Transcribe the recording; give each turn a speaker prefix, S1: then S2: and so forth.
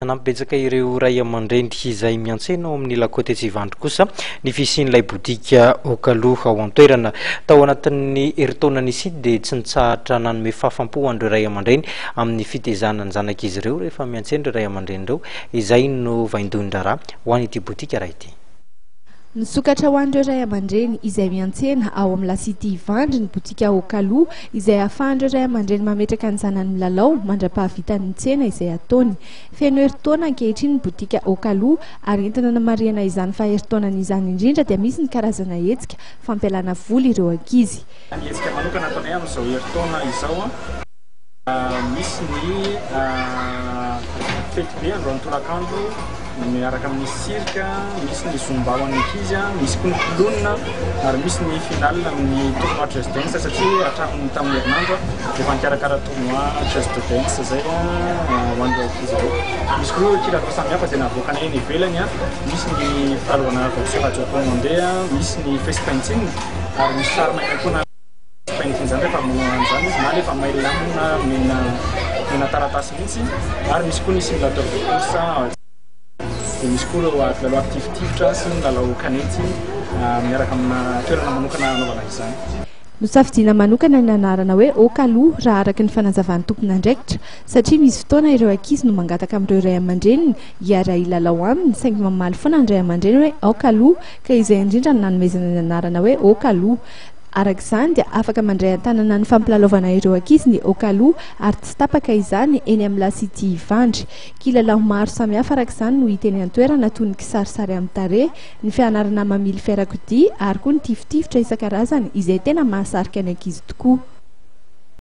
S1: Nampetsaka ireo ray aman-dreny izay miantsena ao amin'ny Lakote Tsivandry kosa ny fisian'ilay bodika Okaloha ao an-toerana. Tao anatin'ny herintaona nisy dia tsy nitsahatra nanome fahafampo an'ireo ray aman-dreny amin'ny fitezana ny zanak'izy ireo rehefa miantsena ireo ray aman-dreny ireo. Izay no vaindon-draharaha ho an'ity bodika raha ity.
S2: Nisokatra ho an'ireo ray aman-dreny izay miantsena ao amin'ny lasity Ivandry ny bodika Okaloha izay ahafahan'ireo ray aman-dreny mametraka ny zanany milalao mandra-pahavitan'ny tsena izay ataony. Feno herintaona ankehitriny ny bodika Okaloha ary entina namarihana izany faheritaonana izany indrindra dia misy ny karazana hetsika fampialana voly ireo ankizy.
S3: Ny hetsika manokana ataonay amin'izao herintaona izao misy ny fety be androany tolakandro miaraka amin'ny sirka, misy ny zumba ho an'ny ankizy, misy koa ny kolonina ary misy ny finale amin'ny tournoi Just Dance satria hatramin'ny tamin'ny herinandro efa nikarakara tournoi Just Dance zay ho an'ireo ankizy ireo. Misy koa kilalao samihafa izay navoakanay eny ivelany, misy ny fitalaovana voatsiratsy mandeha, misy ny festin-tsiny ary misy sarina koa na festin-tsiny zany rehefa manao an'izany izy na rehefa may lamina mena taratasy mihitsy ary misy koa ny simulateur de course. Misy koa lalao aktivitivitra sy ny lalao kanety miaraka amina toerana manokana anaovana izany.
S2: Nosafidiana manokana ny anarana hoe Okaloha raha araka ny fanazavan'ny tompon'andraikitra satria misy fotoana ireo ankizy no mangataka amin'ireo ray aman-dreniny hiara hilalao aminy saingy mamaly foana ny ray aman-dreny hoe Okaloha ka izay indrindra no nanomezana ny anarana hoe Okaloha. Araka izany dia afaka mandray an-tanana ny fampilalaovana ireo ankizy ny Okaloha ary tsy tapaka izany eny amin'ny lasity Ivandry. Kilalao maro samihafa araka izany no hita eny an-toerana toy ny kisarisary amin'ny tarehy, ny fianarana mamily fiarakodia ary koa ny tiftifitra isan-karazany izay tena mahasarika ny ankizy tokoa.